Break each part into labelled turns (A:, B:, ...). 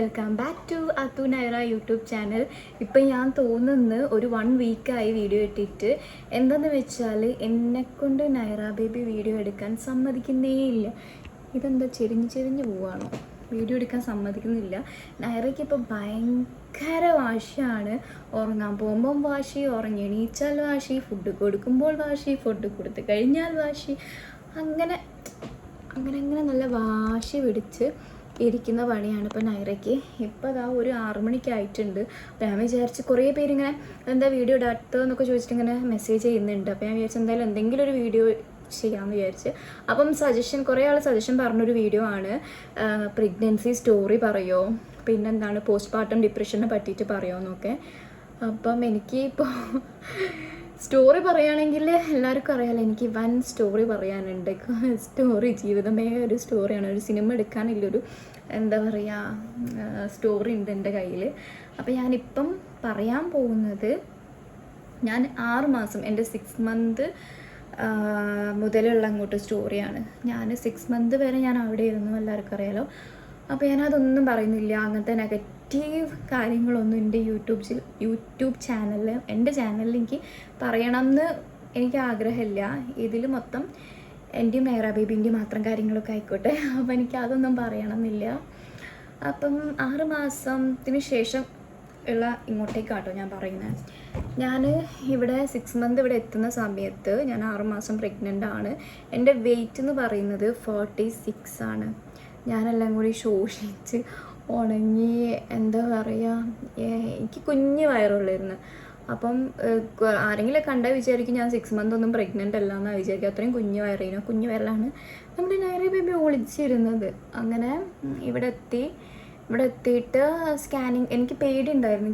A: Welcome back to Athu Naira YouTube channel. ഇപ്പം ഞാൻ തോന്നുന്നു ഒരു 1 വീക്കായി വീഡിയോ ഇട്ടിട്ട്. എന്താണെന്ന് വെച്ചാൽ എന്നെക്കൊണ്ട് നൈറ ബേബി വീഡിയോ എടുക്കാൻ സമ്മതിക്കുന്നേ ഇല്ല. ഇതെന്താ ചെരിഞ്ഞ് പോവാണോ? വീഡിയോ എടുക്കാൻ സമ്മതിക്കുന്നില്ല. നൈറയ്ക്ക് ഇപ്പോൾ ഭയങ്കര വാശിയാണ്. ഉറങ്ങാൻ പോകുമ്പം വാശി, ഉറങ്ങി എണീച്ചാൽ വാശി, ഫുഡ് കൊടുക്കുമ്പോൾ വാശി, ഫുഡ് കൊടുത്തു കഴിഞ്ഞാൽ വാശി, അങ്ങനെ നല്ല വാശി പിടിച്ച് ഇരിക്കുന്ന പണിയാണ് ഇപ്പോൾ നൈറയ്ക്ക്. ഇപ്പോൾ അതാ ഒരു 6 മണിക്കായിട്ടുണ്ട്. അപ്പോൾ ഞാൻ വിചാരിച്ച് കുറേ പേരിങ്ങനെ എന്താ വീഡിയോ ഇടാത്തതെന്നൊക്കെ ചോദിച്ചിട്ട് ഇങ്ങനെ മെസ്സേജ് ചെയ്യുന്നുണ്ട്. അപ്പോൾ ഞാൻ വിചാരിച്ചു എന്തായാലും എന്തെങ്കിലും ഒരു വീഡിയോ ചെയ്യാമെന്ന് വിചാരിച്ച്. അപ്പം കുറേ ആൾ സജഷൻ പറഞ്ഞൊരു വീഡിയോ ആണ്, പ്രഗ്നൻസി സ്റ്റോറി പറയുമോ, പിന്നെന്താണ് പോസ്റ്റ്മോർട്ടം ഡിപ്രഷനെ പറ്റിയിട്ട് പറയുമോ എന്നൊക്കെ. അപ്പം എനിക്ക് ഇപ്പോൾ സ്റ്റോറി പറയുകയാണെങ്കിൽ എല്ലാവർക്കും അറിയാമല്ലോ, എനിക്ക് വൻ സ്റ്റോറി പറയാനുണ്ട്. സ്റ്റോറി ജീവിതമേ ഒരു സ്റ്റോറിയാണ്. ഒരു സിനിമ എടുക്കാനുള്ളൊരു എന്താ പറയുക സ്റ്റോറി ഉണ്ട് എൻ്റെ കയ്യിൽ. അപ്പോൾ ഞാനിപ്പം പറയാൻ പോകുന്നത്, ഞാൻ 6 മാസം എൻ്റെ 6 മന്ത് മുതലുള്ള അങ്ങോട്ട് സ്റ്റോറിയാണ്. ഞാൻ 6 മന്ത് വരെ ഞാൻ അവിടെ ഇരുന്നു, എല്ലാവർക്കും അറിയാലോ. അപ്പോൾ ഞാനതൊന്നും പറയുന്നില്ല. അങ്ങനത്തെ നെഗറ്റീവ് കാര്യങ്ങളൊന്നും എൻ്റെ യൂട്യൂബ് ചാനലിൽ, എൻ്റെ ചാനലിൽ എനിക്ക് പറയണമെന്ന് എനിക്ക് ആഗ്രഹമില്ല. ഇതിൽ മൊത്തം എൻ്റെയും നൈറ ബേബിൻ്റെയും മാത്രം കാര്യങ്ങളൊക്കെ ആയിക്കോട്ടെ. അപ്പോൾ എനിക്ക് അതൊന്നും പറയണമെന്നില്ല. അപ്പം 6 മാസത്തിന് ശേഷം ഉള്ള ഇങ്ങോട്ടേക്കാട്ടോ ഞാൻ പറയുന്നത്. ഞാൻ ഇവിടെ 6 മന്ത് ഇവിടെ എത്തുന്ന സമയത്ത് ഞാൻ 6 മാസം പ്രഗ്നൻ്റ് ആണ്. എൻ്റെ വെയിറ്റ് എന്ന് പറയുന്നത് 46 ആണ്. ഞാനെല്ലാം കൂടി ശോഷിച്ച് ഉണങ്ങി എന്താ പറയുക, എനിക്ക് കുഞ്ഞ് വയറുള്ളായിരുന്നു. അപ്പം ആരെങ്കിലും കണ്ടാൽ വിചാരിക്കും ഞാൻ 6 മന്ത് ഒന്നും പ്രഗ്നൻ്റ് അല്ല എന്നാണ് വിചാരിക്കുക. അത്രയും കുഞ്ഞ് വയറിലാണ് നമ്മുടെ നൈറ ബേബി ഒളിച്ചിരുന്നത്. അങ്ങനെ ഇവിടെ എത്തിയിട്ട് സ്കാനിങ്, എനിക്ക് പേടി ഉണ്ടായിരുന്നു.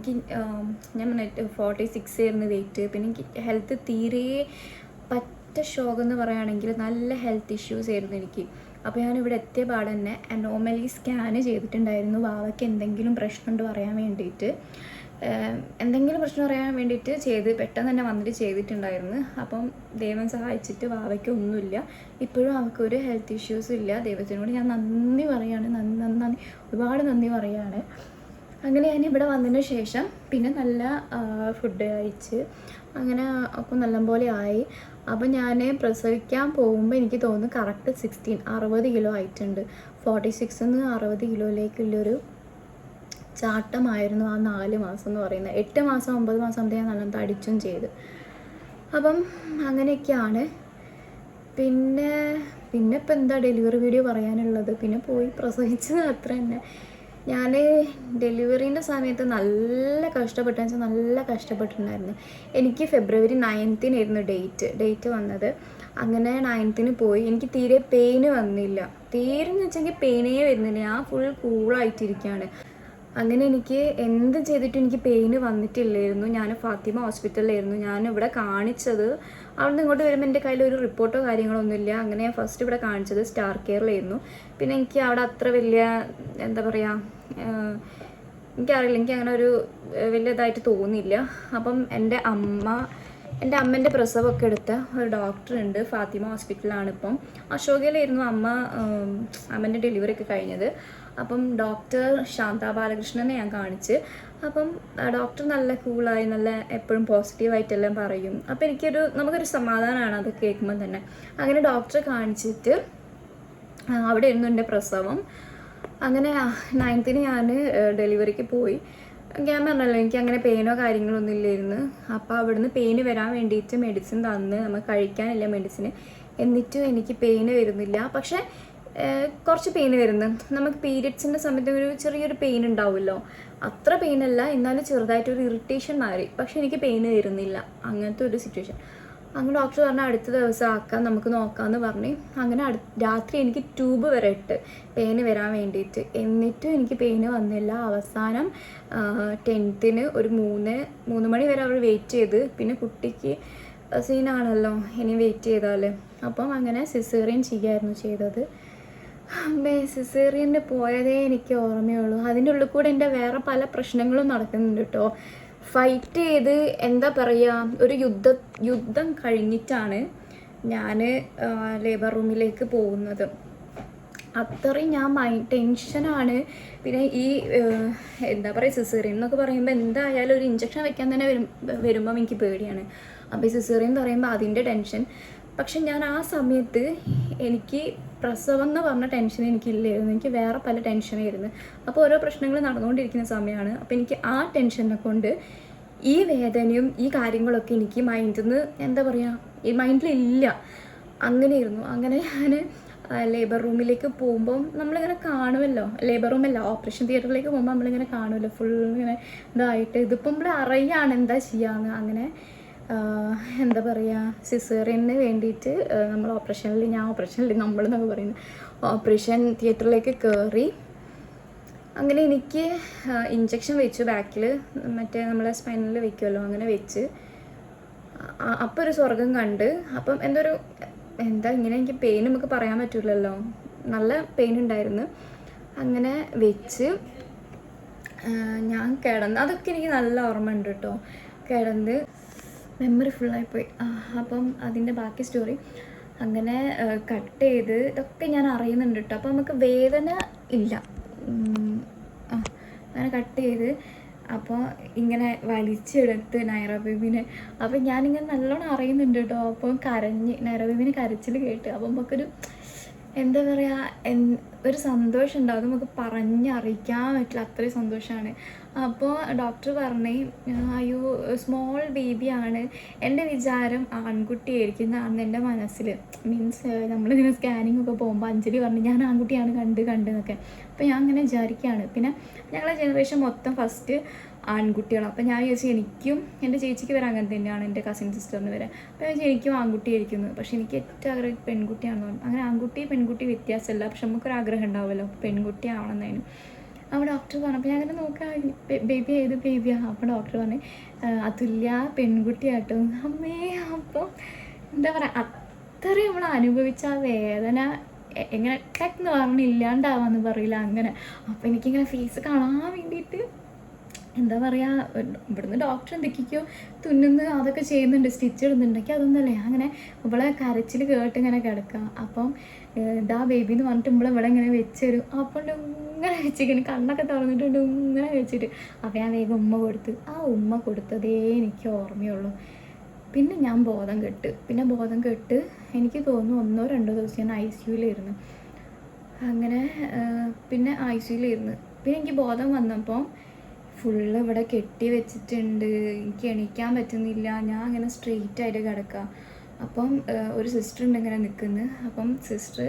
A: ഞാൻ 46 ആയിരുന്നു വെയിറ്റ്. പിന്നെ എനിക്ക് ഹെൽത്ത് തീരെ പറ്റ ഷോക്ക് എന്ന് പറയുകയാണെങ്കിൽ നല്ല ഹെൽത്ത് ഇഷ്യൂസ് ആയിരുന്നു എനിക്ക്. അപ്പോൾ ഞാനിവിടെ എത്തിയ പാടെ തന്നെ അനോമലി സ്കാന് ചെയ്തിട്ടുണ്ടായിരുന്നു. വാവയ്ക്ക് എന്തെങ്കിലും പ്രശ്നമുണ്ട് പറയാൻ വേണ്ടിയിട്ട്, പെട്ടെന്ന് തന്നെ വന്നിട്ട് ചെയ്തിട്ടുണ്ടായിരുന്നു. അപ്പം ദൈവം സഹായിച്ചിട്ട് വാവയ്ക്ക് ഒന്നുമില്ല. ഇപ്പോഴും അവൾക്കൊരു ഹെൽത്ത് ഇഷ്യൂസും ഇല്ല. ദൈവത്തിനോട് ഞാൻ നന്ദി പറയാണ്, ഒരുപാട് നന്ദി പറയാണ്. അങ്ങനെ ഞാൻ ഇവിടെ വന്നതിന് ശേഷം പിന്നെ നല്ല ഫുഡ് കഴിച്ച് അങ്ങനെ ഒക്കെ നല്ലപോലെ ആയി. അപ്പം ഞാൻ പ്രസവിക്കാൻ പോകുമ്പോൾ എനിക്ക് തോന്നുന്നു കറക്റ്റ് 60 കിലോ ആയിട്ടുണ്ട്. 46 നിന്ന് 60 കിലോയിലേക്കുള്ളൊരു ചാട്ടമായിരുന്നു ആ 4 മാസം എന്ന് പറയുന്നത്. 8 മാസം 9 മാസം ഞാൻ നല്ല തടിച്ചും ചെയ്ത്. അപ്പം അങ്ങനെയൊക്കെയാണ്. പിന്നെ ഇപ്പം എന്താ ഡെലിവറി വീഡിയോ പറയാനുള്ളത്, പിന്നെ പോയി പ്രസവിച്ചത് അത്ര തന്നെ. ഞാൻ ഡെലിവറീൻ്റെ സമയത്ത് നല്ല കഷ്ടപ്പെട്ടിട്ടുണ്ടായിരുന്നു. എനിക്ക് ഫെബ്രുവരി 9 ഡേറ്റ് വന്നത്. അങ്ങനെ 9 പോയി. എനിക്ക് തീരെ പെയിന് വന്നില്ല. തീരെന്ന് വെച്ചെങ്കിൽ പെയിനേ വരുന്നില്ല. ഞാൻ ഫുൾ കൂളായിട്ടിരിക്കുകയാണ്. അങ്ങനെ എനിക്ക് എന്ത് ചെയ്തിട്ടും എനിക്ക് പെയിന് വന്നിട്ടില്ലായിരുന്നു. ഞാൻ ഫാത്തിമ ഹോസ്പിറ്റലിലായിരുന്നു ഞാൻ ഇവിടെ കാണിച്ചത്. അവിടെ നിന്ന് ഇങ്ങോട്ട് വരുമ്പോൾ എൻ്റെ കയ്യിൽ ഒരു റിപ്പോർട്ടോ കാര്യങ്ങളൊന്നുമില്ല. അങ്ങനെ ഞാൻ ഫസ്റ്റ് ഇവിടെ കാണിച്ചത് സ്റ്റാർ കെയറിലായിരുന്നു. പിന്നെ എനിക്ക് അവിടെ അത്ര വലിയ എന്താ പറയുക, എനിക്കറിയില്ല, എനിക്ക് അങ്ങനെ ഒരു വലിയതായിട്ട് തോന്നിയില്ല. അപ്പം എൻ്റെ അമ്മേൻ്റെ പ്രസവമൊക്കെ എടുത്ത ഒരു ഡോക്ടറുണ്ട്, ഫാത്തിമ ഹോസ്പിറ്റലാണ്. ഇപ്പം അശോകയിലായിരുന്നു അമ്മേൻ്റെ ഡെലിവറി ഒക്കെ കഴിഞ്ഞത്. അപ്പം ഡോക്ടർ ശാന്ത ബാലകൃഷ്ണനെ ഞാൻ കാണിച്ച്. അപ്പം ഡോക്ടർ നല്ല കൂളായി, നല്ല എപ്പോഴും പോസിറ്റീവായിട്ടെല്ലാം പറയും. അപ്പം നമുക്കൊരു സമാധാനമാണ് അത് കേൾക്കുമ്പോൾ തന്നെ. അങ്ങനെ ഡോക്ടറെ കാണിച്ചിട്ട് അവിടെ ഇരുന്നു എൻ്റെ പ്രസവം. അങ്ങനെ 9 ഞാൻ ഡെലിവറിക്ക് പോയി. ഞാൻ പറഞ്ഞല്ലോ എനിക്ക് അങ്ങനെ പെയിനോ കാര്യങ്ങളൊന്നും ഇല്ലായിരുന്നു. അപ്പോൾ അവിടുന്ന് പെയിന് വരാൻ വേണ്ടിയിട്ട് മെഡിസിൻ തന്ന്, നമുക്ക് കഴിക്കാനില്ല മെഡിസിന്. എന്നിട്ടും എനിക്ക് പെയിന് വരുന്നില്ല. പക്ഷേ കുറച്ച് പെയിന് വരുന്നു. നമുക്ക് പീരിയഡ്സിൻ്റെ സമയത്ത് ഒരു ചെറിയൊരു പെയിൻ ഉണ്ടാവുമല്ലോ, അത്ര പെയിനല്ല, എന്നാലും ചെറുതായിട്ടൊരു ഇറിറ്റേഷൻ മാറി. പക്ഷെ എനിക്ക് പെയിന് വരുന്നില്ല. അങ്ങനത്തെ ഒരു സിറ്റുവേഷൻ. അങ്ങനെ ഡോക്ടർ പറഞ്ഞാൽ അടുത്ത ദിവസം ആക്കാം, നമുക്ക് നോക്കാമെന്ന് പറഞ്ഞ്. അങ്ങനെ രാത്രി എനിക്ക് ട്യൂബ് വരെ ഇട്ട് പെയിന് വരാൻ വേണ്ടിയിട്ട്. എന്നിട്ടും എനിക്ക് പെയിന് വന്നില്ല. അവസാനം 10ന് ഒരു 3 മണി വരെ അവർ വെയിറ്റ് ചെയ്ത്. പിന്നെ കുട്ടിക്ക് സീനാണല്ലോ ഇനി വെയിറ്റ് ചെയ്താൽ. അപ്പം അങ്ങനെ സിസേറിയൻ ചെയ്യായിരുന്നു ചെയ്തത്. സിസേറിയന് പോയതേ എനിക്ക് ഓർമ്മയുള്ളൂ. അതിൻ്റെ ഉള്ളിൽ കൂടെ എൻ്റെ വേറെ പല പ്രശ്നങ്ങളും നടക്കുന്നുണ്ട് കേട്ടോ. ഫൈറ്റ് ചെയ്ത് എന്താ പറയുക, ഒരു യുദ്ധം കഴിഞ്ഞിട്ടാണ് ഞാൻ ലേബർ റൂമിലേക്ക് പോകുന്നത്. അത്രയും ഞാൻ ടെൻഷനാണ്. പിന്നെ ഈ എന്താ പറയുക, സിസേറിയൻ എന്നൊക്കെ പറയുമ്പോൾ എന്തായാലും ഒരു ഇഞ്ചക്ഷൻ വെക്കാൻ തന്നെ വരുമ്പം എനിക്ക് പേടിയാണ്. അപ്പോൾ ഈ സിസേറിയൻ എന്ന് പറയുമ്പോൾ അതിൻ്റെ ടെൻഷൻ. പക്ഷെ ഞാൻ ആ സമയത്ത് എനിക്ക് പ്രസവം എന്ന് പറഞ്ഞ ടെൻഷൻ എനിക്കില്ലായിരുന്നു, എനിക്ക് വേറെ പല ടെൻഷനായിരുന്നു. അപ്പോൾ ഓരോ പ്രശ്നങ്ങൾ നടന്നുകൊണ്ടിരിക്കുന്ന സമയമാണ്. അപ്പോൾ എനിക്ക് ആ ടെൻഷനെ കൊണ്ട് ഈ വേദനയും ഈ കാര്യങ്ങളൊക്കെ എനിക്ക് മൈൻഡിൽ നിന്ന് എന്താ പറയുക, ഈ മൈൻഡിലില്ല. അങ്ങനെയായിരുന്നു. അങ്ങനെ ഞാൻ ലേബർ റൂമിലേക്ക് പോകുമ്പം നമ്മളിങ്ങനെ കാണുമല്ലോ, ലേബർ റൂമല്ല, ഓപ്പറേഷൻ തിയേറ്ററിലേക്ക് പോകുമ്പോൾ നമ്മളിങ്ങനെ കാണുമല്ലോ ഫുൾ ഇങ്ങനെ ഇതായിട്ട്. ഇതിപ്പം നമ്മൾ അറിയാണ് എന്താ ചെയ്യാമെന്ന്. അങ്ങനെ എന്താ പറയുക, സിസേറിയന് വേണ്ടിയിട്ട് നമ്മൾ നമ്മളെന്നൊക്കെ പറയുന്നത് ഓപ്പറേഷൻ തിയേറ്ററിലേക്ക് കയറി. അങ്ങനെ എനിക്ക് ഇഞ്ചക്ഷൻ വെച്ചു ബാക്കിൽ, മറ്റേ നമ്മളെ സ്പൈനലിൽ വെക്കുമല്ലോ, അങ്ങനെ വെച്ച്. അപ്പോൾ ഒരു സ്വർഗം കണ്ട്. അപ്പം എന്താ ഇങ്ങനെ എനിക്ക് പെയിൻ നമുക്ക് പറയാൻ പറ്റില്ലല്ലോ, നല്ല പെയിൻ ഉണ്ടായിരുന്നു. അങ്ങനെ വെച്ച് ഞാൻ കിടന്ന്, അതൊക്കെ എനിക്ക് നല്ല ഓർമ്മ ഉണ്ട് കേട്ടോ. കിടന്ന് മെമ്മറി ഫുള്ളായിപ്പോയി. അപ്പം അതിൻ്റെ ബാക്കി സ്റ്റോറി അങ്ങനെ കട്ട് ചെയ്ത് ഇതൊക്കെ ഞാൻ അറിയുന്നുണ്ട് കേട്ടോ. അപ്പോൾ നമുക്ക് വേദന ഇല്ല. അങ്ങനെ കട്ട് ചെയ്ത് അപ്പോൾ ഇങ്ങനെ വലിച്ചെടുത്ത് നൈറ ബേബിനെ. അപ്പം ഞാനിങ്ങനെ നല്ലോണം അറിയുന്നുണ്ട് കേട്ടോ. അപ്പം നൈറ ബേബിനെ കരച്ചിൽ കേട്ട്. അപ്പം നമുക്കൊരു എന്താ പറയുക, ഒരു സന്തോഷം ഉണ്ടാവും, അത് നമുക്ക് പറഞ്ഞറിയിക്കാൻ പറ്റില്ല, അത്രയും സന്തോഷമാണ്. അപ്പോൾ ഡോക്ടർ പറഞ്ഞു, അയ്യോ സ്മോൾ ബേബിയാണ്, എൻ്റെ വിചാരം ആൺകുട്ടിയായിരിക്കും എന്നാണ് എൻ്റെ മനസ്സിൽ. മീൻസ് നമ്മളിങ്ങനെ സ്കാനിങ് ഒക്കെ പോകുമ്പോൾ അഞ്ജലി പറഞ്ഞു ഞാൻ ആൺകുട്ടിയാണ് കണ്ടെന്നൊക്കെ. അപ്പോൾ ഞാൻ അങ്ങനെ വിചാരിക്കുകയാണ്. പിന്നെ ഞങ്ങളെ ജനറേഷൻ മൊത്തം ഫസ്റ്റ് ആൺകുട്ടികളാണ്. അപ്പോൾ ഞാൻ വിചാരിച്ചു എനിക്കും എൻ്റെ ചേച്ചിക്ക് വരെ അങ്ങനെ തന്നെയാണ്, എൻ്റെ കസിൻ സിസ്റ്ററിന് വരെ. അപ്പോൾ ഞാൻ എനിക്കും ആൺകുട്ടിയായിരിക്കുന്നു. പക്ഷെ എനിക്ക് ഏറ്റവും ആഗ്രഹം പെൺകുട്ടിയാണെന്ന് പറഞ്ഞു. അങ്ങനെ ആൺകുട്ടി പെൺകുട്ടി വ്യത്യാസമല്ല, പക്ഷെ നമുക്കൊരാഗ്രഹം ഉണ്ടാവുമല്ലോ പെൺകുട്ടി ആവണമെന്നതിന്. അപ്പോൾ ഡോക്ടർ പറഞ്ഞു. അപ്പോൾ ഞാൻ അങ്ങനെ നോക്കാം ബേബി ഏത് ബേബിയാണ്. അപ്പോൾ ഡോക്ടർ പറഞ്ഞു അതുല്യ പെൺകുട്ടിയാട്ടോ. അമ്മേ, അപ്പോൾ എന്താ പറയുക, അത്രയും നമ്മൾ അനുഭവിച്ച ആ വേദന എങ്ങനെ ടെക്ന്ന് പറഞ്ഞില്ലാണ്ടാവാന്ന് പറയില്ല അങ്ങനെ. അപ്പോൾ എനിക്കിങ്ങനെ ഫേസ് കാണാൻ വേണ്ടിയിട്ട് എന്താ പറയുക, ഇവിടുന്ന് ഡോക്ടർ എന്തൊക്കെയോ തുന്നുന്നു അതൊക്കെ ചെയ്യുന്നുണ്ട്, സ്റ്റിച്ച് ഇടുന്നുണ്ടെങ്കിൽ അതൊന്നല്ലേ. അങ്ങനെ ഇവളെ കരച്ചിൽ കേട്ട് ഇങ്ങനെ കിടക്കുക. അപ്പം ഇതാ ബേബി എന്ന് പറഞ്ഞിട്ട് ഇവിടെ ഇങ്ങനെ വെച്ച് തരും. അപ്പോൾ ഇങ്ങനെ വെച്ചിങ്ങനെ കണ്ണൊക്കെ തുറന്നിട്ടുണ്ട് ഇങ്ങനെ വെച്ചിട്ട്. അപ്പോൾ ഞാൻ വേഗം ഉമ്മ കൊടുത്ത്. ആ ഉമ്മ കൊടുത്തതേ എനിക്ക് ഓർമ്മയുള്ളൂ. പിന്നെ ഞാൻ ബോധം കെട്ട് എനിക്ക് തോന്നുന്നു 1-2 ദിവസം ഞാൻ ICUവിലായിരുന്നു. അങ്ങനെ പിന്നെ ICUവിലായിരുന്നു. പിന്നെ എനിക്ക് ബോധം വന്നപ്പോൾ ഫുള്ള് ഇവിടെ കെട്ടി വെച്ചിട്ടുണ്ട്, എനിക്ക് എണീക്കാൻ പറ്റുന്നില്ല. ഞാൻ അങ്ങനെ സ്ട്രെയിറ്റ് ആയിട്ട് കിടക്കുക. അപ്പം ഒരു സിസ്റ്റർ ഉണ്ട് ഇങ്ങനെ നിൽക്കുന്നത്. അപ്പം സിസ്റ്റർ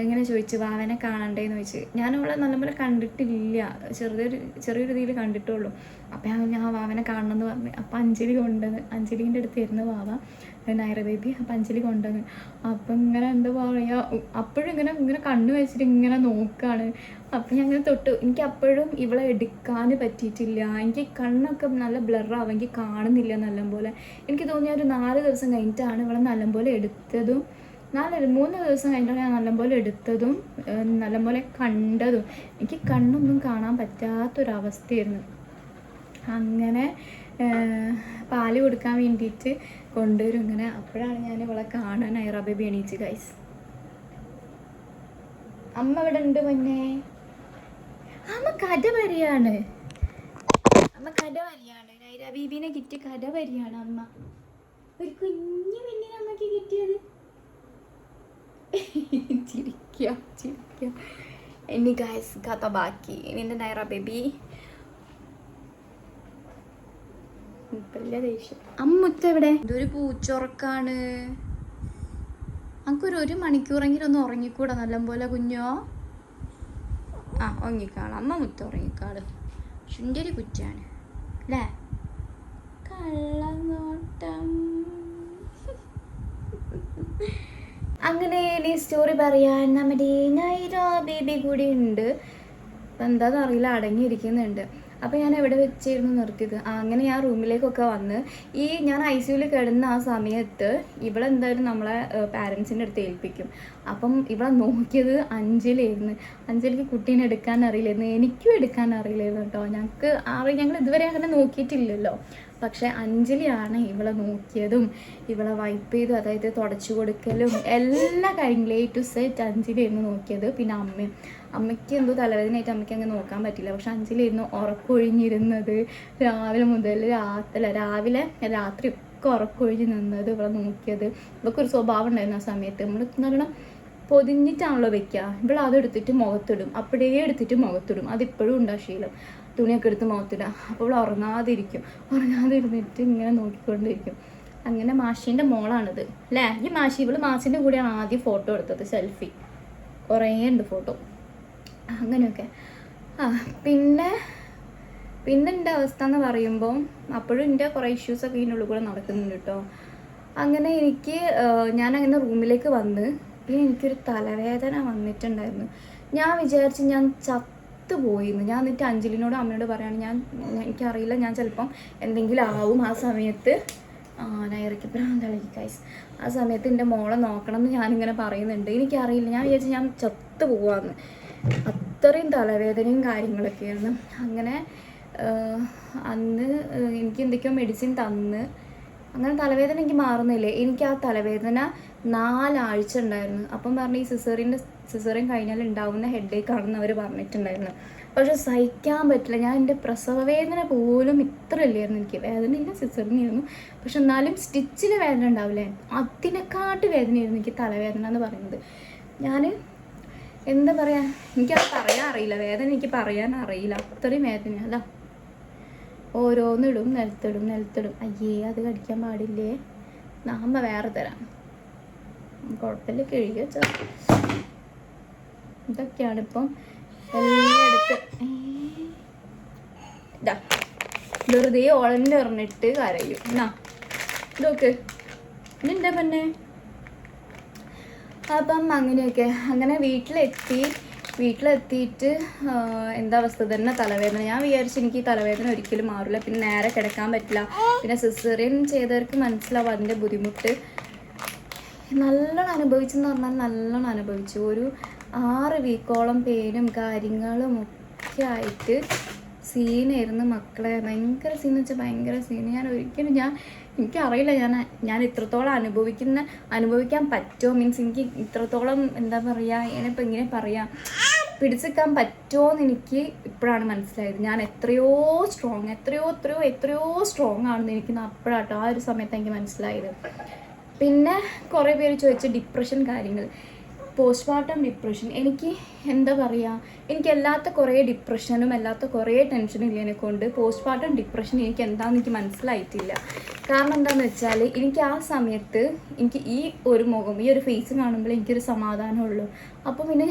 A: ഇങ്ങനെ ചോദിച്ചു വാവനെ കാണണ്ടേന്ന് ചോദിച്ചു. ഞാൻ അവളെ നല്ലപോലെ കണ്ടിട്ടില്ല, ചെറിയൊരു രീതിയിൽ കണ്ടിട്ടുള്ളൂ. അപ്പം ഞാൻ വാവനെ കാണണമെന്ന് പറഞ്ഞു. അപ്പം അഞ്ജലീൻ്റെ അടുത്ത് വരുന്ന വാവ നൈറ ബേബി. അപ്പം അഞ്ജലി കൊണ്ടുവന്ന്. അപ്പം ഇങ്ങനെ എന്താ പറയുക, അപ്പോഴും ഇങ്ങനെ കണ്ണു വെച്ചിട്ട് ഇങ്ങനെ നോക്കുകയാണ്. അപ്പം ഞാൻ ഇങ്ങനെ തൊട്ട്, എനിക്ക് അപ്പോഴും ഇവളെ എടുക്കാൻ പറ്റിയിട്ടില്ല. എനിക്ക് കണ്ണൊക്കെ നല്ല ബ്ലറാവും, എനിക്ക് കാണുന്നില്ല നല്ലപോലെ. എനിക്ക് തോന്നിയ ഒരു 4 ദിവസം കഴിഞ്ഞിട്ടാണ് ഇവളെ നല്ലപോലെ എടുത്തതും. 3 ദിവസം കഴിഞ്ഞിട്ടാണ് ഞാൻ നല്ലപോലെ എടുത്തതും നല്ലപോലെ കണ്ടതും. എനിക്ക് കണ്ണൊന്നും കാണാൻ പറ്റാത്തൊരവസ്ഥയായിരുന്നു. അങ്ങനെ പാല് കൊടുക്കാൻ വേണ്ടിയിട്ട് കൊണ്ടുവരും ഇങ്ങനെ. അപ്പോഴാണ് ഞാൻ ഇവളെ കാണാൻ നൈറ ബേബി എണീച്ച്. ഗൈസ്, അമ്മ ഇവിടെ ഉണ്ട് പൊന്നെ. അമ്മ കഥ പറയാണ് നൈറ ബേബിനെ കിട്ടിയ കഥ പറയാണ് അമ്മ. ഒരു കുഞ്ഞു പെണ്ണിനെ അമ്മക്ക് കിട്ടിയത്. ചിരിക്കുക. ഇനി ഗൈസ് കഥ ബാക്കി. ഇനി എൻ്റെ നൈറ ബേബി അമ്മുത്ത എവിടെ? ഇതൊരു പൂച്ചുറക്കാണ്. നമുക്കൊരു മണിക്കൂറെങ്കിലും ഒന്ന് ഉറങ്ങിക്കൂടാ നല്ലപോലെ കുഞ്ഞോ? ഉറങ്ങിക്കാള്. അമ്മ മുത്ത ഉറങ്ങിക്കാള്. ചുണ്ടരി കുറ്റാണ് അല്ലേ? കള്ളനോട്ടം. അങ്ങനെ ഈ സ്റ്റോറി പറയാൻ നമ്മുടെ നൈറ ബേബി കൂടി ഉണ്ട്. അപ്പം എന്താണെന്ന് അറിയില്ല, അടങ്ങിയിരിക്കുന്നുണ്ട്. അപ്പോൾ ഞാൻ എവിടെ വെച്ചായിരുന്നു നിർത്തിയത്? അങ്ങനെ ഞാൻ റൂമിലേക്കൊക്കെ വന്ന് ഞാൻ ICUവിൽ കിടന്ന ആ സമയത്ത് ഇവളെന്തായാലും നമ്മളെ പാരൻസിൻ്റെ അടുത്ത് ഏൽപ്പിക്കും. അപ്പം ഇവളെ നോക്കിയത് അഞ്ജലിയായിരുന്നു. അഞ്ജലിക്ക് കുട്ടീനെ എടുക്കാൻ അറിയില്ലായിരുന്നു, എനിക്കും എടുക്കാൻ അറിയില്ലായിരുന്നു കേട്ടോ. ഞങ്ങൾ ഇതുവരെ അങ്ങനെ നോക്കിയിട്ടില്ലല്ലോ. പക്ഷെ അഞ്ജലിയാണ് ഇവളെ നോക്കിയതും ഇവളെ വൈപ്പ് ചെയ്തും, അതായത് തുടച്ചു കൊടുക്കലും എല്ലാ കാര്യങ്ങളും A to Z അഞ്ജലിയായിരുന്നു നോക്കിയത്. പിന്നെ അമ്മയ്ക്ക് എന്തോ തലവേദനയായിട്ട് അമ്മയ്ക്ക് അങ്ങ് നോക്കാൻ പറ്റില്ല. പക്ഷെ അഞ്ജലിയായിരുന്നു ഉറക്കൊഴിഞ്ഞിരുന്നത്. രാവിലെ മുതൽ രാത്രി ഒക്കെ ഉറക്കൊഴിഞ്ഞ് നിന്നത്, ഇവളെ നോക്കിയത്. ഇവൾക്കൊരു സ്വഭാവം ഉണ്ടായിരുന്നു ആ സമയത്ത്. നമ്മൾ എന്ന് പൊതിഞ്ഞിട്ടാണല്ലോ വെക്കുക. ഇവിടെ അതെടുത്തിട്ട് മുഖത്തിടും, അപ്പോഴേ എടുത്തിട്ട് മുഖത്തിടും. അതിപ്പോഴും ഉണ്ടാ ശീലം. തുണിയൊക്കെ എടുത്ത് മുഖത്തിടാം. അപ്പോൾ അവൾ ഉറങ്ങാതിരുന്നിട്ട് ഇങ്ങനെ നോക്കിക്കൊണ്ടിരിക്കും. അങ്ങനെ മാഷീൻ്റെ മോളാണിത് അല്ലേ? ഈ ഇവള് മാഷിൻ്റെ കൂടെയാണ് ആദ്യം ഫോട്ടോ എടുത്തത്, സെൽഫി. കുറേ ഉണ്ട് ഫോട്ടോ. അങ്ങനെയൊക്കെ. പിന്നെ എൻ്റെ അവസ്ഥ എന്ന് പറയുമ്പോൾ അപ്പോഴും എൻ്റെ കുറേ ഇഷ്യൂസൊക്കെ ഇതിനുള്ളിൽ കൂടെ നടക്കുന്നുണ്ട് കേട്ടോ. അങ്ങനെ ഞാനങ്ങനെ റൂമിലേക്ക് വന്ന് പിന്നെ എനിക്കൊരു തലവേദന വന്നിട്ടുണ്ടായിരുന്നു. ഞാൻ വിചാരിച്ച് ഞാൻ ചത്തുപോയിന്ന്. ഞാൻ എന്നിട്ട് അഞ്ജലിനോട് അമ്മയോട് പറയാണ്, എനിക്കറിയില്ല, ഞാൻ ചിലപ്പം എന്തെങ്കിലും ആവും. ആ സമയത്ത് നൈറയ്ക്ക് ഭ്രാന്തളകി ഗൈസ്. ആ സമയത്ത് എൻ്റെ മോളെ നോക്കണം എന്ന് ഞാനിങ്ങനെ പറയുന്നുണ്ട്. എനിക്കറിയില്ല, ഞാൻ വിചാരിച്ച് ഞാൻ ചത്തു പോവാന്ന്. അത്രയും തലവേദനയും കാര്യങ്ങളൊക്കെയായിരുന്നു. അങ്ങനെ അന്ന് എനിക്ക് എന്തൊക്കെയോ മെഡിസിൻ തന്ന് അങ്ങനെ തലവേദന എനിക്ക് മാറുന്നില്ലേ. എനിക്ക് ആ തലവേദന 4 ആഴ്ച ഉണ്ടായിരുന്നു. അപ്പം പറഞ്ഞു ഈ സിസേറിയൻ കഴിഞ്ഞാൽ ഉണ്ടാവുന്ന ഹെഡേക്ക് ആണെന്ന് അവർ പറഞ്ഞിട്ടുണ്ടായിരുന്നു. പക്ഷെ സഹിക്കാൻ പറ്റില്ല. ഞാൻ എൻ്റെ പ്രസവ വേദന പോലും ഇത്ര ഇല്ലായിരുന്നു. എനിക്ക് വേദനയില്ല, സിസേറിയനായിരുന്നു. പക്ഷെ എന്നാലും സ്റ്റിച്ചിന് വേദന ഉണ്ടാവില്ലേ, അതിനെക്കാട്ട് വേദനയായിരുന്നു എനിക്ക് തലവേദന എന്ന് പറയുന്നത്. ഞാൻ എന്താ പറയുക, എനിക്കത് പറയാൻ അറിയില്ല. വേദന എനിക്ക് പറയാൻ അറിയില്ല, അത്രയും വേദന. അതാ ഓരോന്നിടും നിലത്തിടും. അയ്യേ അത് കടിക്കാൻ പാടില്ലേ, നാമ വേറെ തരാം, കുഴപ്പമില്ല, കഴുകി വെച്ചാൽ. ഇതൊക്കെയാണ് ഇപ്പം എല്ലാം ഇതാ വെറുതെ ഓളൻ്റെ പറഞ്ഞിട്ട് കരയും. എന്നാ ഇതൊക്കെ ഇതെന്താ പിന്നെ. അപ്പം അങ്ങനെയൊക്കെ. അങ്ങനെ വീട്ടിലെത്തിയിട്ട് എന്താ അവസ്ഥ തന്നെ, തലവേദന. ഞാൻ വിചാരിച്ചു എനിക്ക് ഈ തലവേദന ഒരിക്കലും മാറില്ല. പിന്നെ നേരെ കിടക്കാൻ പറ്റില്ല. പിന്നെ സിസേറിയൻ ചെയ്തവർക്ക് മനസ്സിലാവും അതിൻ്റെ ബുദ്ധിമുട്ട്. നല്ലോണം അനുഭവിച്ചെന്ന് പറഞ്ഞാൽ നല്ലോണം അനുഭവിച്ചു. ഒരു 6 വീക്കോളം പേരും കാര്യങ്ങളും ഒക്കെ ആയിട്ട് സീനായിരുന്നു മക്കളെ. ഭയങ്കര സീൻ എന്ന് വെച്ചാൽ ഭയങ്കര സീൻ. എനിക്കറിയില്ല ഞാൻ ഇത്രത്തോളം അനുഭവിക്കാൻ പറ്റുമോ, മീൻസ് എനിക്ക് ഇത്രത്തോളം എന്താ പറയുക, ഞാനിപ്പോൾ ഇങ്ങനെ പറയാം, പിടിച്ചെടുക്കാൻ പറ്റുമോ എന്ന് എനിക്ക് ഇപ്പോഴാണ് മനസ്സിലായത്. ഞാൻ എത്രയോ സ്ട്രോങ് ആണെന്ന് എനിക്ക് അപ്പോഴാട്ടോ ആ ഒരു സമയത്ത് എനിക്ക് മനസ്സിലായത്. പിന്നെ കുറേ പേര് ചോദിച്ച ഡിപ്രഷൻ കാര്യങ്ങൾ, പോസ്റ്റ്മോർട്ടം ഡിപ്രഷൻ. എനിക്ക് എന്താ പറയുക, എനിക്ക് അല്ലാത്ത കുറേ ഡിപ്രഷനും അല്ലാത്ത കുറേ ടെൻഷനും ഇല്ലതിനെ കൊണ്ട് പോസ്റ്റ്മോർട്ടം ഡിപ്രഷൻ എനിക്ക് എന്താണെന്ന് എനിക്ക് മനസ്സിലായിട്ടില്ല. കാരണം എന്താണെന്ന് വെച്ചാൽ എനിക്ക് ആ സമയത്ത് എനിക്ക് ഈ ഒരു മുഖം, ഈ ഒരു ഫേസ് കാണുമ്പോൾ എനിക്കൊരു സമാധാനമുള്ളൂ. അപ്പോൾ പിന്നെ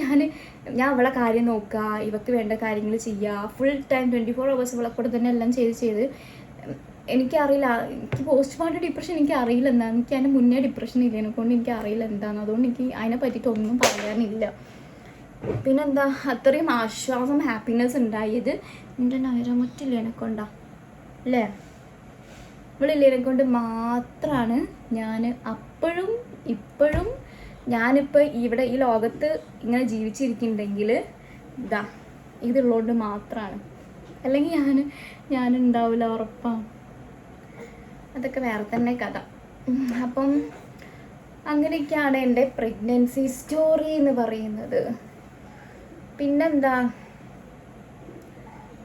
A: ഞാൻ അവളെ കാര്യം നോക്കുക, ഇവർക്ക് വേണ്ട കാര്യങ്ങൾ ചെയ്യുക, ഫുൾ ടൈം 24 hours ഇവളെ കൂടെ തന്നെ എല്ലാം ചെയ്ത് എനിക്കറിയില്ല. എനിക്ക് പോസ്റ്റ്മോർട്ടം ഡിപ്രഷൻ എനിക്ക് അറിയില്ല എന്താണ്. എനിക്ക് അതിന് മുന്നേ ഡിപ്രഷൻ ഇല്ലതിനെ കൊണ്ട് എനിക്ക് അറിയില്ല എന്താണ്. അതുകൊണ്ട് എനിക്ക് അതിനെ പറ്റിയിട്ടൊന്നും പറയാനില്ല. പിന്നെന്താ, അത്രയും ആശ്വാസം, ഹാപ്പിനെസ് ഉണ്ടായത് എൻ്റെ നൈറമുറ്റില്ലേനെ കൊണ്ടാ അല്ലേ, ഇവളില്ലേനെ കൊണ്ട് മാത്രമാണ് ഞാൻ അപ്പോഴും ഇപ്പോഴും ഞാനിപ്പോൾ ഇവിടെ ഈ ലോകത്ത് ഇങ്ങനെ ജീവിച്ചിരിക്കുന്നുണ്ടെങ്കിൽ ഇതുള്ളതുകൊണ്ട് മാത്രമാണ്. അല്ലെങ്കിൽ ഞാൻ ഉണ്ടാവില്ല, ഉറപ്പാണ്. അതൊക്കെ വേറെ തന്നെ കഥ. അപ്പം അങ്ങനെയൊക്കെയാണ് എൻ്റെ പ്രഗ്നൻസി സ്റ്റോറി എന്ന് പറയുന്നത്. പിന്നെന്താ,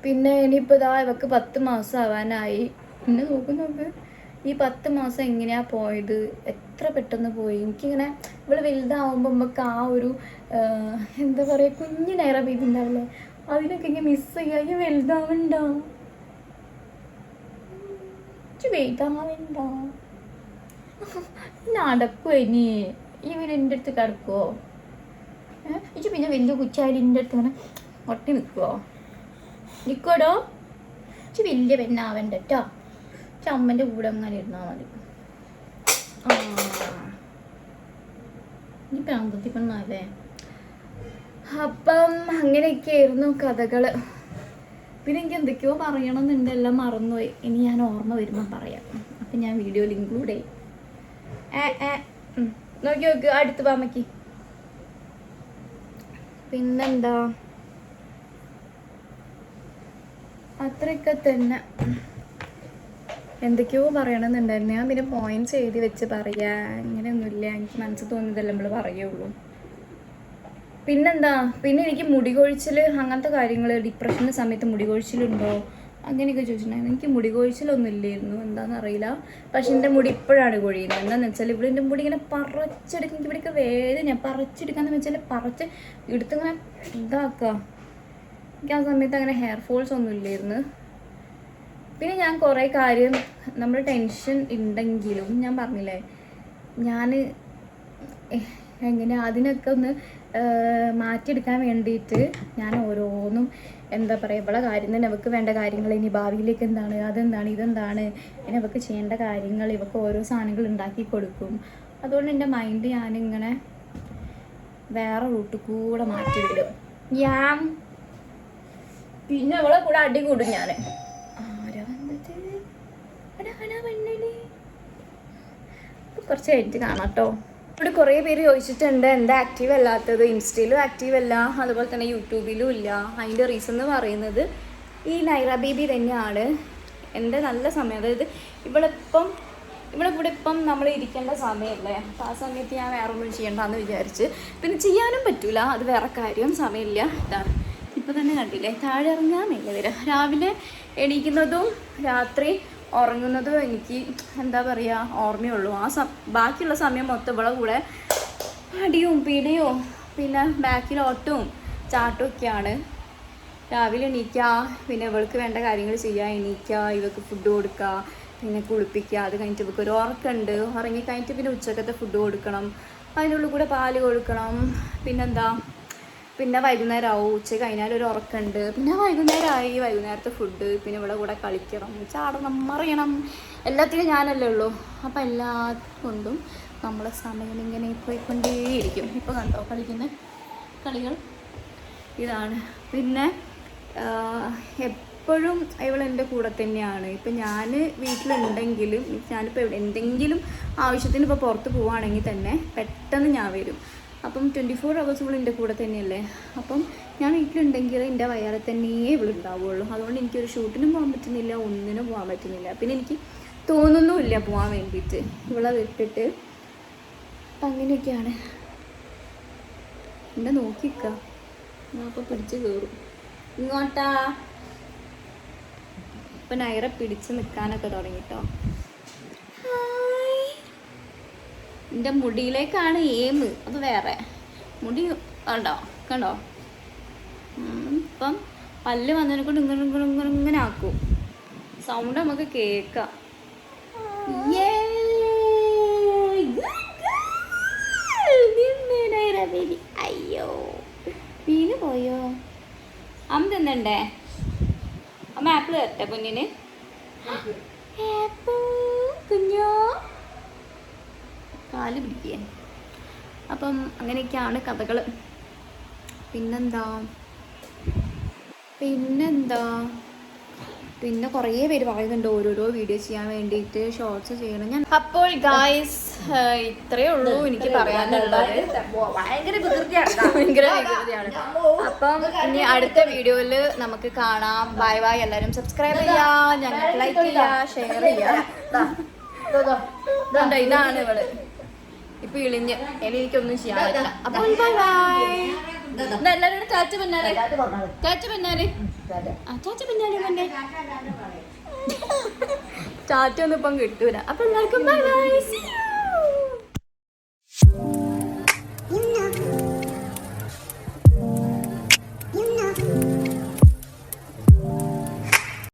A: പിന്നെ ഇനിയിപ്പോൾ ഇവക്ക് 10 മാസം ആവാനായി. പിന്നെ നോക്ക് ഈ 10 മാസം എങ്ങനെയാണ് പോയത്, എത്ര പെട്ടെന്ന് പോയി. എനിക്കിങ്ങനെ ഇവള് വലുതാവുമ്പോൾ നമുക്ക് ആ ഒരു എന്താ പറയുക, കുഞ്ഞു നൈറ ബേബി ഉണ്ടാവില്ലേ, അതിനൊക്കെ ഇങ്ങനെ മിസ് ചെയ്യുക. ഈ വലുതാവണ്ട നടക്കുമോ ഇനി എൻ്റെ അടുത്ത് കിടക്കുമോ? ഇച്ച് പിന്നെ വലിയ കുച്ചായാലും എൻ്റെ അടുത്ത് ഇങ്ങനെ ഒട്ടി നിൽക്കുമോടോ? ഇച്ച് വലിയ പെണ്ണാവണ്ട കേട്ടോ. അമ്മൻ്റെ കൂടെ അങ്ങനെ ഇരുന്നാൽ മതി. ഈ പ്രാന്തത്തി പെണ്ണല്ലേ. അപ്പം അങ്ങനെയൊക്കെയായിരുന്നു കഥകൾ. പിന്നെ എനിക്ക് എന്തൊക്കെയോ പറയണമെന്നുണ്ട്, എല്ലാം മറന്നുപോയി. ഇനി ഞാൻ ഓർമ്മ വരുമ്പോൾ പറയാം. അപ്പം ഞാൻ വീഡിയോയിൽ ഇൻക്ലൂഡ് ചെയ്യും. നോക്കി അടുത്ത് പാമയ്ക്ക്. പിന്നെന്താ, അത്രയൊക്കെ തന്നെ. എന്തൊക്കെയോ പറയണമെന്നുണ്ടായിരുന്നു. ഞാൻ പിന്നെ പോയിന്റ്സ് എഴുതി വെച്ച് പറയാ, അങ്ങനെയൊന്നുമില്ല, എനിക്ക് മനസ്സിൽ തോന്നിയതല്ലേ നമ്മൾ പറയുള്ളൂ. പിന്നെന്താ, പിന്നെ എനിക്ക് മുടി കൊഴിച്ചിൽ അങ്ങനത്തെ കാര്യങ്ങൾ, ഡിപ്രഷൻ്റെ സമയത്ത് മുടി കൊഴിച്ചിലുണ്ടോ അങ്ങനെയൊക്കെ ചോദിച്ചിട്ടുണ്ടായിരുന്നു. എനിക്ക് മുടി കൊഴിച്ചിലൊന്നും ഇല്ലായിരുന്നു, എന്താണെന്നറിയില്ല. പക്ഷെ എൻ്റെ മുടി ഇപ്പോഴാണ് കൊഴിയുന്നത്. എന്താണെന്ന് വെച്ചാൽ ഇവിടെ എൻ്റെ മുടി ഇങ്ങനെ പറിച്ചെടുക്കും, എനിക്ക് ഇവിടെയൊക്കെ വേദന. പറിച്ചെടുക്കാന്ന് വെച്ചാൽ പറിച്ച് എടുത്തിങ്ങനെ ഇതാക്കുക. എനിക്ക് ആ സമയത്ത് അങ്ങനെ ഹെയർ ഫോൾസ് ഒന്നും ഇല്ലായിരുന്നു. പിന്നെ ഞാൻ കുറേ കാര്യം, നമ്മൾ ടെൻഷൻ ഉണ്ടെങ്കിലും ഞാൻ പറഞ്ഞില്ലേ, ഞാൻ എങ്ങനെ അതിനൊക്കെ ഒന്ന് മാറ്റിയെടുക്കാൻ വേണ്ടിയിട്ട് ഞാൻ ഓരോന്നും എന്താ പറയുക, ഇവളെ കാര്യം തന്നെ, ഇവൾക്ക് വേണ്ട കാര്യങ്ങൾ, ഇനി ഭാവിയിലേക്ക് എന്താണ്, അതെന്താണ്, ഇതെന്താണ്, ഇനി ഇവൾക്ക് ചെയ്യേണ്ട കാര്യങ്ങൾ, ഇവൾക്ക് ഓരോ സാധനങ്ങൾ ഉണ്ടാക്കി കൊടുക്കും. അതുകൊണ്ട് എൻ്റെ മൈൻഡ് ഞാനിങ്ങനെ വേറെ റൂട്ടിൽ കൂടെ മാറ്റി വിടും. ഞാൻ പിന്നെ അവളെ കൂടെ അടി കൂടും. ഞാൻ ആരാ വന്നത്, കുറച്ച് കഴിഞ്ഞിട്ട് കാണാം കേട്ടോ. ഇവിടെ കുറേ പേര് ചോദിച്ചിട്ടുണ്ട് എന്താ ആക്റ്റീവ് അല്ലാത്തത്. ഇൻസ്റ്റയിലും ആക്റ്റീവ് അല്ല, അതുപോലെ തന്നെ യൂട്യൂബിലും ഇല്ല. അതിൻ്റെ റീസൺ എന്ന് പറയുന്നത് ഈ നൈറ ബേബി തന്നെയാണ്. എൻ്റെ നല്ല സമയം, അതായത് ഇവിടെ കൂടെ ഇപ്പം നമ്മൾ ഇരിക്കേണ്ട സമയമല്ലേ, അപ്പോൾ ആ സമയത്ത് ഞാൻ വേറെ ഒന്നും ചെയ്യണ്ടെന്ന് വിചാരിച്ച്. പിന്നെ ചെയ്യാനും പറ്റില്ല, അത് വേറെ കാര്യം, സമയമില്ല. ഇതാണ് ഇപ്പോൾ തന്നെ കണ്ടില്ലേ, താഴെ ഇറങ്ങാൻ മേലെ വരാം. രാവിലെ എണീക്കുന്നതും രാത്രി ഉറങ്ങുന്നതും എനിക്ക് എന്താ പറയുക ഓർമ്മയുള്ളൂ. ബാക്കിയുള്ള സമയം മൊത്തം ഇവിടെ കൂടെ അടിയും പിടിയും പിന്നെ ബാക്കിലോട്ടും ചാട്ടും ഒക്കെയാണ്. രാവിലെ എണീക്കുക, പിന്നെ ഇവൾക്ക് വേണ്ട കാര്യങ്ങൾ ചെയ്യുക, എണീക്കുക, ഇവൾക്ക് ഫുഡ് കൊടുക്കുക, പിന്നെ കുളിപ്പിക്കുക. അത് കഴിഞ്ഞിട്ട് ഇവൾക്ക് ഒരു ഉറക്കമുണ്ട്, ഉറങ്ങിക്കഴിഞ്ഞിട്ട് പിന്നെ ഉച്ചക്കത്തെ ഫുഡ് കൊടുക്കണം, അതിനുള്ളിൽ കൂടെ പാല് കൊടുക്കണം. പിന്നെന്താ, പിന്നെ വൈകുന്നേരം ആവും, ഉച്ച കഴിഞ്ഞാൽ ഒരു ഉറക്കമുണ്ട്, പിന്നെ വൈകുന്നേരമായി, വൈകുന്നേരത്തെ ഫുഡ്, പിന്നെ ഇവിടെ കൂടെ കളിക്കണം, ചാടണം, മറിയണം, എല്ലാത്തിനും ഞാനല്ലേ ഉള്ളൂ. അപ്പം കൊണ്ടും നമ്മളെ സമയം ഇങ്ങനെ പോയിക്കൊണ്ടേയിരിക്കും. ഇപ്പോൾ കണ്ടോ കളിക്കുന്ന കളികൾ ഇതാണ്. പിന്നെ എപ്പോഴും ഇവളെൻ്റെ കൂടെ തന്നെയാണ്. ഇപ്പം ഞാൻ വീട്ടിലുണ്ടെങ്കിലും, ഞാനിപ്പോൾ എന്തെങ്കിലും ആവശ്യത്തിന് ഇപ്പോൾ പുറത്ത് പോവുകയാണെങ്കിൽ തന്നെ പെട്ടെന്ന് ഞാൻ വരും. അപ്പം 24 hours ഇവൾ എൻ്റെ കൂടെ തന്നെയല്ലേ. അപ്പം ഞാൻ വീട്ടിലുണ്ടെങ്കിൽ എൻ്റെ വയ്യാതെ തന്നെയേ ഇവളുണ്ടാവുള്ളൂ. അതുകൊണ്ട് എനിക്കൊരു ഷൂട്ടിനും പോകാൻ പറ്റുന്നില്ല, ഒന്നിനും പോകാൻ പറ്റുന്നില്ല. പിന്നെ എനിക്ക് തോന്നുന്നുമില്ല പോകാൻ വേണ്ടിയിട്ട് ഇവളെ വിട്ടിട്ട്. അപ്പം അങ്ങനെയൊക്കെയാണ്. എന്നെ നോക്കിക്ക, ഞാൻ അപ്പോൾ പിടിച്ച് കയറും ഇങ്ങോട്ടാ. ഇപ്പം നൈറ പിടിച്ച് നിൽക്കാനൊക്കെ തുടങ്ങിട്ടോ. എൻ്റെ മുടിയിലേക്കാണ് എയിം, അത് വേറെ. മുടി കണ്ടോ ഇപ്പം പല്ല് വന്നതിനെ കൊണ്ട് ഇങ്ങനെ ആക്കും, സൗണ്ട് നമുക്ക് കേൾക്കാം. അയ്യോ വീണ് പോയോ. അമ്മ തിന്നണ്ടേ? അമ്മ ആപ്പിൾ തരട്ടെ പൊന്നിന്? കുഞ്ഞോ കാല് പിടിക്കുക. അപ്പം അങ്ങനെയൊക്കെയാണ് കഥകൾ. പിന്നെന്താ പിന്നെ കുറേ പേര് പറയുന്നുണ്ട് ഓരോരോ വീഡിയോ ചെയ്യാൻ വേണ്ടിയിട്ട്, ഷോർട്സ് ചെയ്യണം ഞാൻ. അപ്പോൾ ഗായ്സ് ഇത്രയേ ഉള്ളൂ എനിക്ക് പറയാനുള്ളത്. ഭയങ്കര വികൃതിയാണ്. അപ്പം ഇനി അടുത്ത വീഡിയോയിൽ നമുക്ക് കാണാം. Bye bye. എല്ലാവരും സബ്സ്ക്രൈബ് ചെയ്യുക, ഞങ്ങൾക്ക് ലൈക്ക് ചെയ്യുക, ഷെയർ ചെയ്യുക. ഇതാണ് ഇവള് ഇപ്പൊ ഇളിഞ്ഞ്, ഇനി എനിക്കൊന്നും ചെയ്യാൻ പറ്റില്ല. അപ്പോൾ ബൈ ബൈ. എല്ലാവരും ചാച്ച പിന്നാലെ ചാറ്റൊന്നും ഇപ്പം കിട്ടൂല. അപ്പൊ എല്ലാവർക്കും ബൈ ബൈ.